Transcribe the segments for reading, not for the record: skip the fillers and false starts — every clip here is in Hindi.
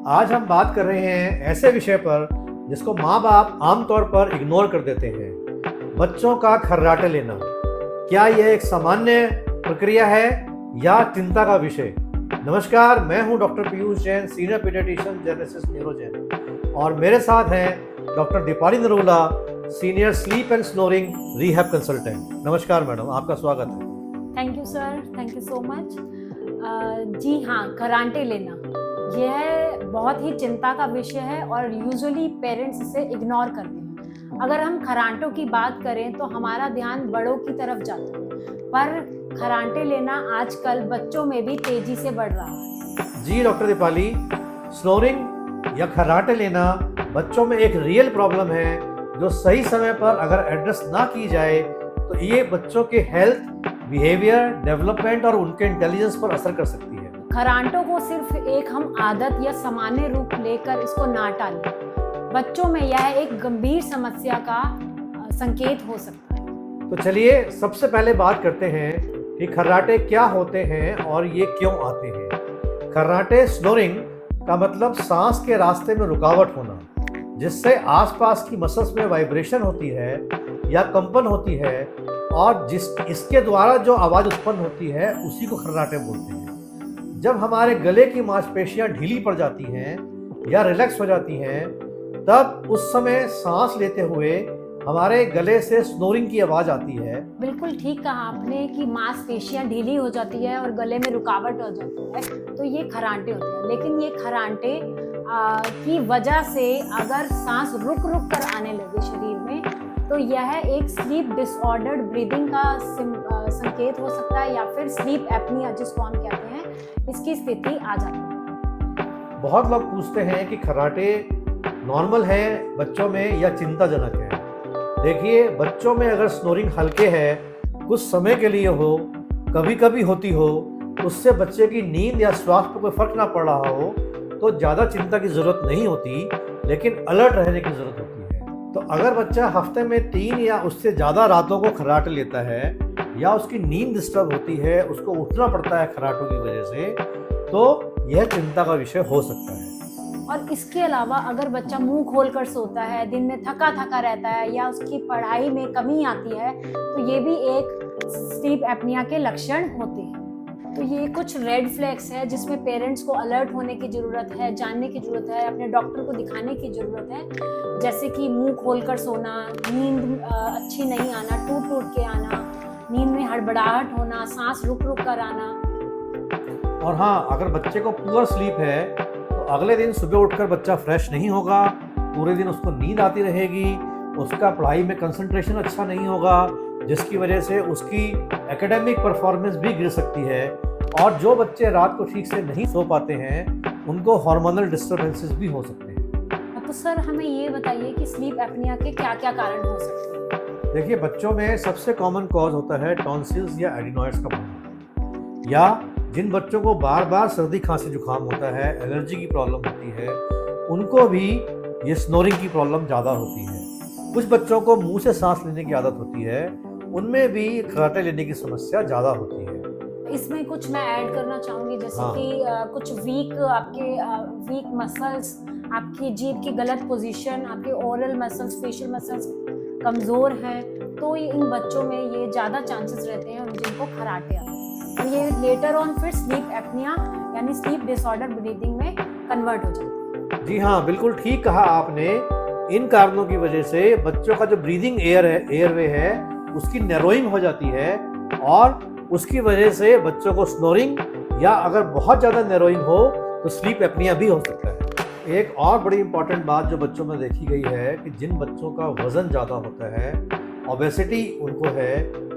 आज हम बात कर रहे हैं ऐसे विषय पर जिसको माँ बाप आमतौर पर इग्नोर कर देते हैं, बच्चों का खर्राटे लेना। क्या यह एक सामान्य प्रक्रिया है या चिंता का विषय? नमस्कार, मैं हूं doctor Piyush Jain, senior paediatrician Genesis Neurogen, और मेरे साथ हैं doctor Deepali Narula, senior sleep and snoring rehab consultant. नमस्कार मैडम, आपका स्वागत है। Thank you sir, thank you so much. जी हाँ, खर्राटे लेना यह बहुत ही चिंता का विषय है और यूजुअली पेरेंट्स इसे इग्नोर करते हैं। अगर हम खर्राटों की बात करें तो हमारा ध्यान बड़ों की तरफ जाता है, पर खर्राटे लेना आजकल बच्चों में भी तेजी से बढ़ रहा है। जी डॉक्टर दीपाली, स्नोरिंग या खर्राटे लेना बच्चों में एक रियल प्रॉब्लम है जो सही समय पर अगर एड्रेस ना की जाए तो ये बच्चों के हेल्थ, बिहेवियर, डेवलपमेंट और उनके इंटेलिजेंस पर असर कर सकती है। खर्राटों को सिर्फ एक हम आदत या सामान्य रूप लेकर इसको ना टालें। बच्चों में यह एक गंभीर समस्या का संकेत हो सकता है। तो चलिए सबसे पहले बात करते हैं कि खर्राटे क्या होते हैं और ये क्यों आते हैं। खर्राटे, स्नोरिंग का मतलब सांस के रास्ते में रुकावट होना, जिससे आसपास की मसल्स में वाइब्रेशन होती है या कंपन होती है, और इसके द्वारा जो आवाज़ उत्पन्न होती है उसी को खर्राटे बोलते हैं। जब हमारे गले की मांसपेशियां ढीली पड़ जाती हैं या रिलैक्स हो जाती हैं, तब उस समय सांस लेते हुए हमारे गले से स्नोरिंग की आवाज़ आती है। बिल्कुल ठीक कहा आपने कि मांसपेशियां ढीली हो जाती है और गले में रुकावट हो जाती है, तो ये खर्राटे होते हैं। लेकिन ये खर्राटे की वजह से अगर सांस रुक रुक कर आने लगे शरीर में, तो यह एक स्लीप डिसऑर्डर्ड ब्रीदिंग का संकेत हो सकता है, या फिर स्लीप एपनिया जिसको हम कहते हैं, इसकी स्थिति आ जाती है। बहुत लोग पूछते हैं कि खर्राटे नॉर्मल है बच्चों में या चिंताजनक है। देखिए, बच्चों में अगर स्नोरिंग हल्के है, कुछ समय के लिए हो, कभी कभी होती हो, उससे बच्चे की नींद या स्वास्थ्य पर कोई फर्क ना पड़ रहा हो, तो ज़्यादा चिंता की ज़रूरत नहीं होती, लेकिन अलर्ट रहने की ज़रूरत होती है। तो अगर बच्चा हफ्ते में 3 या उससे ज़्यादा रातों को खर्राटे लेता है, या उसकी नींद डिस्टर्ब होती है, उसको उठना पड़ता है खर्राटों की वजह से, तो यह चिंता का विषय हो सकता है। और इसके अलावा अगर बच्चा मुंह खोलकर सोता है, दिन में थका थका रहता है, या उसकी पढ़ाई में कमी आती है, तो ये भी एक स्लीप एपनिया के लक्षण होते हैं। तो ये कुछ रेड फ्लैग्स है जिसमें पेरेंट्स को अलर्ट होने की ज़रूरत है, जानने की ज़रूरत है, अपने डॉक्टर को दिखाने की ज़रूरत है। जैसे कि मुंह खोलकर सोना, नींद अच्छी नहीं आना, टूट टूट के आना, नींद में हड़बड़ाहट होना, सांस रुक रुक कर आना। और हाँ, अगर बच्चे को पुअर स्लीप है तो अगले दिन सुबह उठकर बच्चा फ्रेश नहीं होगा, पूरे दिन उसको नींद आती रहेगी, उसका पढ़ाई में कंसंट्रेशन अच्छा नहीं होगा, जिसकी वजह से उसकी एकेडमिक परफॉर्मेंस भी गिर सकती है। और जो बच्चे रात को ठीक से नहीं सो पाते हैं, उनको हार्मोनल डिस्टर्बेंसेस भी हो सकते हैं। तो सर हमें ये बताइए कि स्लीप एपनिया के क्या क्या कारण हो सकते हैं? देखिए, बच्चों में सबसे कॉमन कॉज होता है टॉन्सिल्स या एडिनॉइड्स का बढ़ना, या जिन बच्चों को बार बार सर्दी खांसी जुकाम होता है, एलर्जी की प्रॉब्लम होती है, उनको भी ये स्नोरिंग की प्रॉब्लम ज़्यादा होती है। कुछ बच्चों को मुंह से सांस लेने की आदत होती है, उनमें भी खर्राटे लेने की समस्या ज़्यादा होती है। इसमें कुछ मैं ऐड करना चाहूँगी, जैसे कि कुछ वीक मसल्स, आपकी जीभ की गलत पोजीशन, आपके ओरल मसल्स, फेशियल मसल्स कमज़ोर हैं, तो इन बच्चों में ये ज़्यादा चांसेस रहते हैं जिनको खर्राटे आते हैं, और ये लेटर ऑन फिर स्लीप एपनिया यानी स्लीप डिसऑर्डर ब्रीदिंग में कन्वर्ट हो जाता है। जी हाँ, बिल्कुल ठीक कहा आपने। इन कारणों की वजह से बच्चों का जो ब्रीदिंग एयरवे है, उसकी नैरोइंग हो जाती है, और उसकी वजह से बच्चों को स्नोरिंग, या अगर बहुत ज़्यादा नैरोइंग हो तो स्लीप एपनिया भी हो सकता है। एक और बड़ी इंपॉर्टेंट बात जो बच्चों में देखी गई है कि जिन बच्चों का वज़न ज़्यादा होता है, ओबेसिटी उनको है,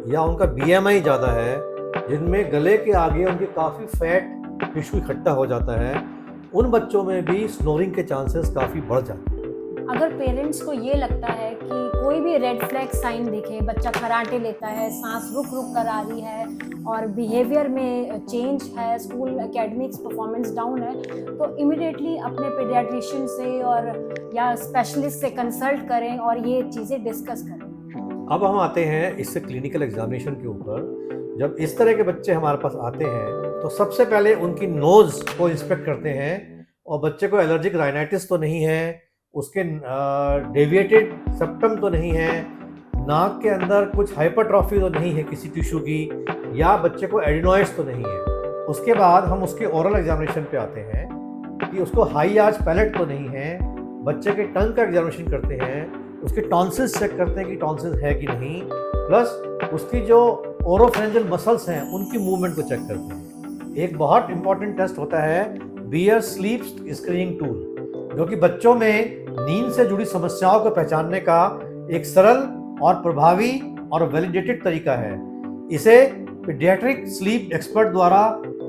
या उनका BMI ज़्यादा है, जिनमें गले के आगे उनके काफ़ी फैट टिश्यू इकट्ठा हो जाता है, उन बच्चों में भी स्नोरिंग के चांसेस काफ़ी बढ़ जाते हैं। अगर पेरेंट्स को ये लगता है कि कोई भी रेड फ्लैग साइन दिखे, बच्चा खर्राटे लेता है, सांस रुक रुक कर आ रही है, और बिहेवियर में चेंज है, स्कूल एकेडमिक्स परफॉर्मेंस डाउन है, तो इमिडिएटली अपने पीडियाट्रिशियन से और या स्पेशलिस्ट से कंसल्ट करें और ये चीज़ें डिस्कस करें। अब हम आते हैं इससे क्लिनिकल एग्जामिनेशन के ऊपर। जब इस तरह के बच्चे हमारे पास आते हैं तो सबसे पहले उनकी नोज़ को इंस्पेक्ट करते हैं और बच्चे को एलर्जिक राइनाइटिस तो नहीं है, उसके डेविएटेड सेप्टम तो नहीं है, नाक के अंदर कुछ हाइपरट्रॉफी तो नहीं है किसी टिश्यू की, या बच्चे को एडिनॉइड्स तो नहीं है। उसके बाद हम उसके ओरल एग्जामिनेशन पे आते हैं कि उसको हाई आर्च पैलेट तो नहीं है, बच्चे के टंग का एग्जामिनेशन करते हैं, उसके टॉन्सिल्स चेक करते हैं कि टॉन्सिल्स है कि नहीं, प्लस उसकी जो ओरोफेरेंजियल मसल्स हैं उनकी मूवमेंट को चेक करते हैं। एक बहुत इंपॉर्टेंट टेस्ट होता है बियर स्लीप स्क्रीनिंग टूल, जो कि बच्चों में नींद से जुड़ी समस्याओं को पहचानने का एक सरल और प्रभावी और वैलिडेटेड तरीका है। इसे पीडियाट्रिक स्लीप एक्सपर्ट द्वारा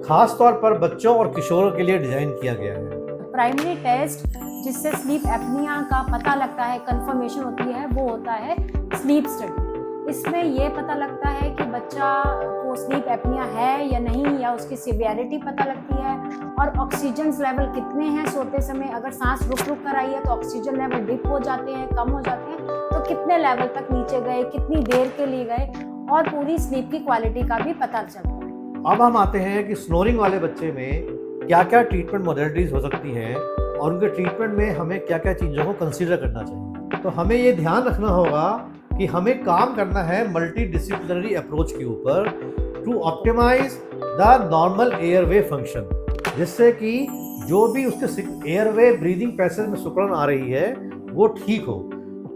खास तौर पर बच्चों और किशोरों के लिए डिजाइन किया गया है। प्राइमरी टेस्ट जिससे स्लीप एपनिया का पता लगता है, कंफर्मेशन होती है, वो होता है स्लीप स्टडी। इसमें ये पता लगता है कि बच्चा को स्लीप एपनिया है या नहीं, या उसकी सिवियरिटी पता लगती है, और ऑक्सीजन लेवल कितने हैं सोते समय। अगर सांस रुक रुक कर आई है तो ऑक्सीजन लेवल डिप हो जाते हैं, कम हो जाते हैं, तो कितने लेवल तक नीचे गए, कितनी देर के लिए गए, और पूरी स्लीप की क्वालिटी का भी पता चलता है। अब हम आते हैं कि स्नोरिंग वाले बच्चे में क्या क्या ट्रीटमेंट मॉडलिटीज हो सकती हैं और उनके ट्रीटमेंट में हमें क्या क्या चीज़ों को कंसीडर करना चाहिए। तो हमें ये ध्यान रखना होगा कि हमें काम करना है मल्टी डिसिप्लिनरी अप्रोच के ऊपर to optimise the normal airway function, जिससे कि जो भी उसके एयरवे ब्रीदिंग पैसेज में सिकुड़न आ रही है वो ठीक हो।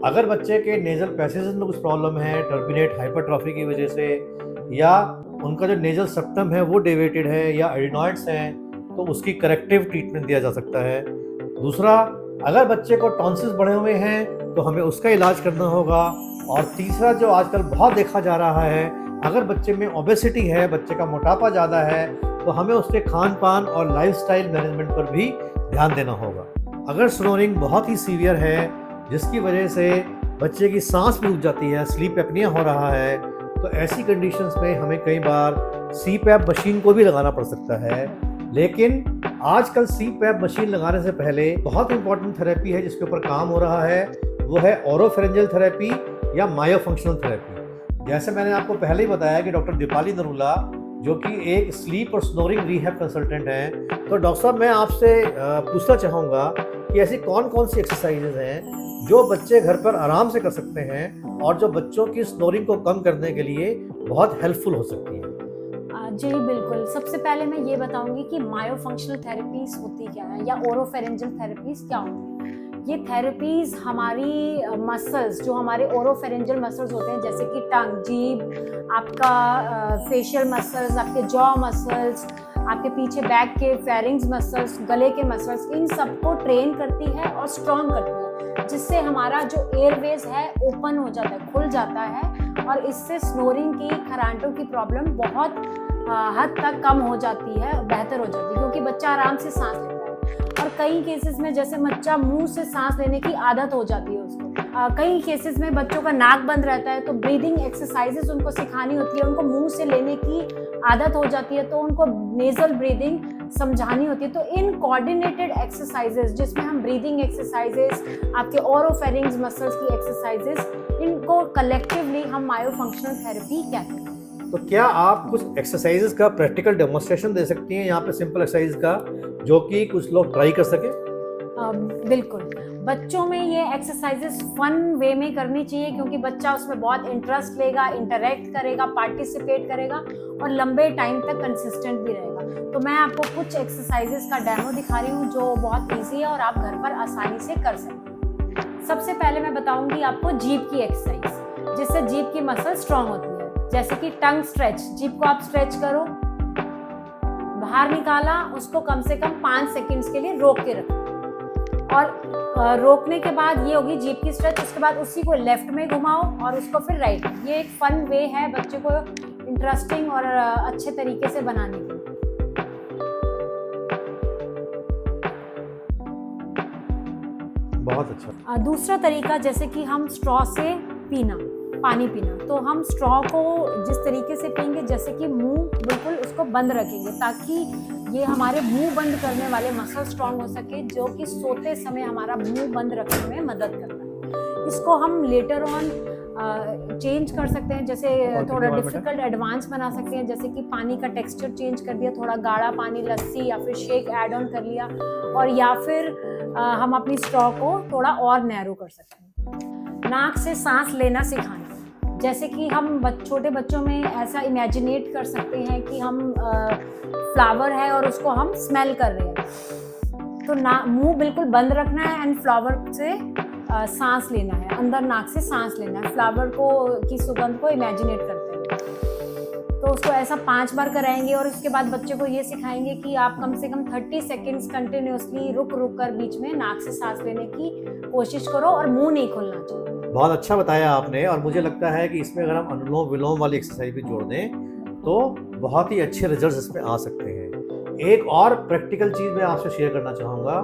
अगर बच्चे के नेजल पैसेज में कुछ प्रॉब्लम है टर्बिनेट हाइपरट्रॉफी की वजह से, या उनका जो नेजल सेप्टम है वो डेविएटेड है, या एडिनॉइड्स हैं, तो उसकी करेक्टिव ट्रीटमेंट दिया जा सकता है। दूसरा, अगर बच्चे को टॉन्सिल्स बढ़े हुए हैं तो हमें उसका इलाज करना होगा। और तीसरा, जो आजकल बहुत देखा जा रहा है, अगर बच्चे में ओबेसिटी है, बच्चे का मोटापा ज़्यादा है, तो हमें उसके खान पान और लाइफस्टाइल मैनेजमेंट पर भी ध्यान देना होगा। अगर स्नोरिंग बहुत ही सीवियर है, जिसकी वजह से बच्चे की सांस भी रुक जाती है, स्लीप एपनिया हो रहा है, तो ऐसी कंडीशंस में हमें कई बार CPAP मशीन को भी लगाना पड़ सकता है। लेकिन आजकल CPAP मशीन लगाने से पहले बहुत इंपॉर्टेंट थेरेपी है जिसके ऊपर काम हो रहा है, वो है ओरोफेरेंजियल थेरेपी या मायोफंक्शनल थेरेपी। जैसे मैंने आपको पहले ही बताया कि डॉक्टर दीपाली नरूला, जो कि एक स्लीप और स्नोरिंग रिहैब कंसल्टेंट हैं, तो डॉक्टर साहब मैं आपसे पूछना चाहूँगा कि ऐसी कौन कौन सी एक्सरसाइजेज हैं जो बच्चे घर पर आराम से कर सकते हैं और जो बच्चों की स्नोरिंग को कम करने के लिए बहुत हेल्पफुल हो सकती है। जी बिल्कुल। सबसे पहले मैं ये बताऊंगी कि मायोफंक्शनल थेरेपीज होती क्या है, या ओरोफेरेंजियल थेरेपीज क्या होती है। ये थेरेपीज हमारी मसल्स, जो हमारे ओरोफेरेंजियल मसल्स होते हैं, जैसे कि टंग, जीभ, आपका फेशियल मसल्स, आपके जॉ मसल्स, आपके पीछे बैक के फेरिंग्स मसल्स, गले के मसल्स, इन सबको ट्रेन करती है और स्ट्रॉन्ग करती है, जिससे हमारा जो एयरवेज है ओपन हो जाता है, खुल जाता है, और इससे स्नोरिंग की, खरांटों की प्रॉब्लम बहुत हद तक कम हो जाती है, बेहतर हो जाती है, क्योंकि बच्चा आराम से सांस लेता है। और कई केसेस में जैसे बच्चा मुंह से सांस लेने की आदत हो जाती है उसको, कई केसेस में बच्चों का नाक बंद रहता है, तो ब्रीदिंग एक्सरसाइजेस उनको सिखानी होती है, उनको मुंह से लेने की आदत हो जाती है, तो उनको नेजल ब्रीदिंग समझानी होती है। तो इन कोऑर्डिनेटेड एक्सरसाइजेस, जिसमें हम ब्रीदिंग एक्सरसाइजेस, आपके ओरोफेरिंग्स मसल्स की एक्सरसाइजेस, इनको कलेक्टिवली हम मायोफंक्शनल थेरेपी कहते हैं। तो क्या आप कुछ एक्सरसाइजेस का प्रैक्टिकल डेमोन्स्ट्रेशन दे सकती हैं यहाँ पे, सिंपल एक्सरसाइज का, जो कि कुछ लोग ट्राई कर सके? बिल्कुल। बच्चों में ये एक्सरसाइजेस फन वे में करनी चाहिए, क्योंकि बच्चा उसमें बहुत इंटरेस्ट लेगा, इंटरेक्ट करेगा, पार्टिसिपेट करेगा, और लंबे टाइम तक कंसिस्टेंट भी रहेगा। तो मैं आपको कुछ एक्सरसाइजेस का डेमो दिखा रही हूँ जो बहुत ईजी है और आप घर पर आसानी से कर सकते हैं। सबसे पहले मैं बताऊंगी आपको जीभ की एक्सरसाइज, जिससे जीभ की मसल स्ट्रांग होती है। जैसे कि टंग स्ट्रेच, जीभ को आप स्ट्रेच करो, बाहर निकाला, उसको कम से कम 5 सेकंड्स के लिए रोक के रखो, और रोकने के बाद ये होगी जीभ की स्ट्रेच। उसके बाद उसी को लेफ्ट में घुमाओ और उसको फिर राइट में। ये एक फन वे है बच्चे को इंटरेस्टिंग और अच्छे तरीके से बनाने के लिए। बहुत अच्छा। दूसरा तरीका, जैसे कि हम स्ट्रॉ से पीना, पानी पीना, तो हम स्ट्रॉ को जिस तरीके से पिएंगे, जैसे कि मुंह बिल्कुल उसको बंद रखेंगे, ताकि ये हमारे मुंह बंद करने वाले मसल स्ट्रॉन्ग हो सके, जो कि सोते समय हमारा मुंह बंद रखने में मदद करता है। इसको हम लेटर ऑन चेंज कर सकते हैं, जैसे और थोड़ा कितने डिफिकल्ट एडवांस बना सकते हैं, जैसे कि पानी का टेक्सचर चेंज कर दिया, थोड़ा गाढ़ा पानी, लस्सी या फिर शेक ऐड ऑन कर लिया, और या फिर हम अपनी स्ट्रॉ को थोड़ा और नैरो कर सकते हैं। नाक से सांस लेना सिखाना, जैसे कि हम छोटे बच्चों में ऐसा इमेजिनेट कर सकते हैं कि हम फ्लावर है और उसको हम स्मेल कर रहे हैं, तो मुंह बिल्कुल बंद रखना है एंड फ्लावर से सांस लेना है, अंदर नाक से सांस लेना है, फ्लावर को की सुगंध को इमेजिनेट करते हैं। तो उसको ऐसा 5 बार कराएंगे और उसके बाद बच्चे को ये सिखाएंगे कि आप कम से कम 30 सेकेंड्स कंटिन्यूसली रुक कर बीच में नाक से सांस लेने की कोशिश करो और मुंह नहीं खोलना चाहिए। बहुत अच्छा बताया आपने, और मुझे लगता है कि इसमें अगर हम अनुलोम विलोम वाली एक्सरसाइज भी जोड़ दें तो बहुत ही अच्छे रिजल्ट्स इसमें आ सकते हैं। एक और प्रैक्टिकल चीज़ मैं आपसे शेयर करना चाहूँगा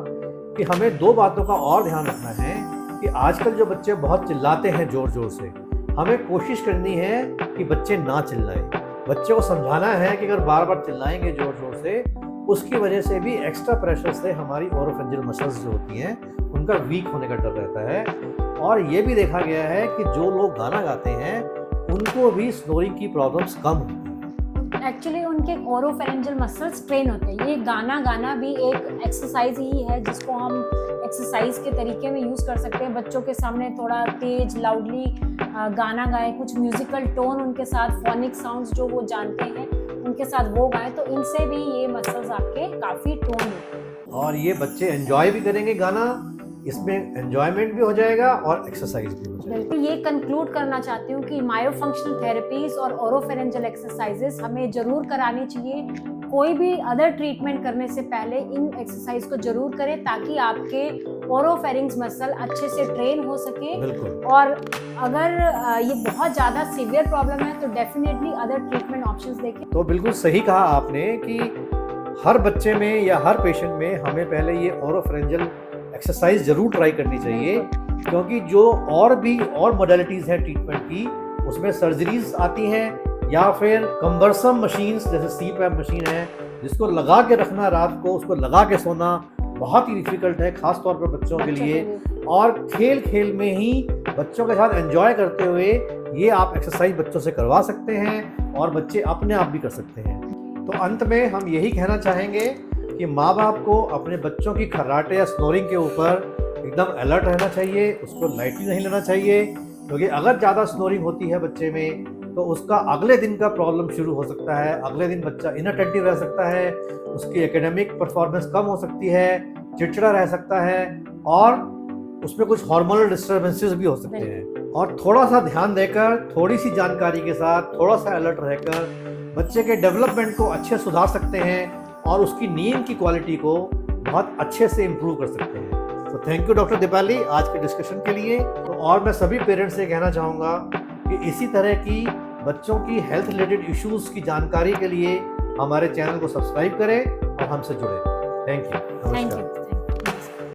कि हमें 2 बातों का और ध्यान रखना है कि आजकल जो बच्चे बहुत चिल्लाते हैं ज़ोर ज़ोर से, हमें कोशिश करनी है कि बच्चे ना चिल्लाएं। बच्चे को समझाना है कि अगर बार बार चिल्लाएंगे ज़ोर ज़ोर से, उसकी वजह से भी एक्स्ट्रा प्रेशर से हमारी ओरोफेरिंजियल मसल्स जो होती हैं उनका वीक होने का डर रहता है। और ये भी देखा गया है कि जो लोग गाना गाते हैं उनको भी स्नोरिंग की प्रॉब्लम्स कम होती हैं। एक्चुअली उनके ओरोफेरिंजियल मसल्स ट्रेन होते हैं। ये गाना भी एक एक्सरसाइज ही है जिसको हम एक्सरसाइज के तरीके में यूज़ कर सकते हैं। बच्चों के सामने थोड़ा तेज लाउडली गाना गाएं, कुछ म्यूजिकल टोन उनके साथ, फोनिक साउंड्स जो वो जानते हैं उनके साथ वो गाएं, तो इनसे भी ये मसल्स आपके काफ़ी टोन होते हैं। और ये बच्चे एंजॉय भी करेंगे गाना, इसमें एंजॉयमेंट भी हो जाएगा और एक्सरसाइज भी हो जाएगा। बिल्कुल, ये कंक्लूड करना चाहती हूँ कि मायोफंक्शनल थेरेपीज और ओरोफेरिंजियल एक्सरसाइजेस हमें जरूर करानी चाहिए। कोई भी अदर ट्रीटमेंट करने से पहले इन एक्सरसाइज को जरूर करें ताकि आपके ओरोफेरिंग्स मसल अच्छे से ट्रेन हो सके। बिल्कुल। और अगर ये बहुत ज़्यादा सीवियर प्रॉब्लम है तो डेफिनेटली अदर ट्रीटमेंट ऑप्शंस देखें। तो बिल्कुल सही कहा आपने कि हर बच्चे में या हर पेशेंट में हमें पहले ये ओरोफेरिंजियल एक्सरसाइज जरूर ट्राई करनी चाहिए, क्योंकि जो और मोडेलिटीज़ हैं ट्रीटमेंट की, उसमें सर्जरीज आती हैं या फिर कम्बरसम मशीन्स जैसे CPAP मशीन है जिसको लगा के रखना रात को, उसको लगा के सोना बहुत ही डिफिकल्ट है, खास तौर पर बच्चों के लिए। और खेल में ही बच्चों के साथ एंजॉय करते हुए ये आप एक्सरसाइज बच्चों से करवा सकते हैं और बच्चे अपने आप भी कर सकते हैं। तो अंत में हम यही कहना चाहेंगे कि माँ बाप को अपने बच्चों की खर्राटे या स्नोरिंग के ऊपर एकदम अलर्ट रहना चाहिए, उसको लाइटली नहीं लेना चाहिए, क्योंकि अगर ज़्यादा स्नोरिंग होती है बच्चे में तो उसका अगले दिन का प्रॉब्लम शुरू हो सकता है। अगले दिन बच्चा इनअटेंटिव रह सकता है, उसकी एकेडमिक परफॉर्मेंस कम हो सकती है, चिड़चिड़ा रह सकता है और उसमें कुछ हार्मोनल डिस्टर्बेंसेस भी हो सकते हैं। और थोड़ा सा ध्यान देकर, थोड़ी सी जानकारी के साथ, थोड़ा सा अलर्ट रहकर बच्चे के डेवलपमेंट को अच्छे सुधार सकते हैं और उसकी नींद की क्वालिटी को बहुत अच्छे से इम्प्रूव कर सकते हैं। तो थैंक यू डॉक्टर दीपाली आज के डिस्कशन के लिए। तो और मैं सभी पेरेंट्स से कहना चाहूँगा कि इसी तरह की बच्चों की हेल्थ रिलेटेड इश्यूज़ की जानकारी के लिए हमारे चैनल को सब्सक्राइब करें और हमसे जुड़ें। Thank you. Thank you.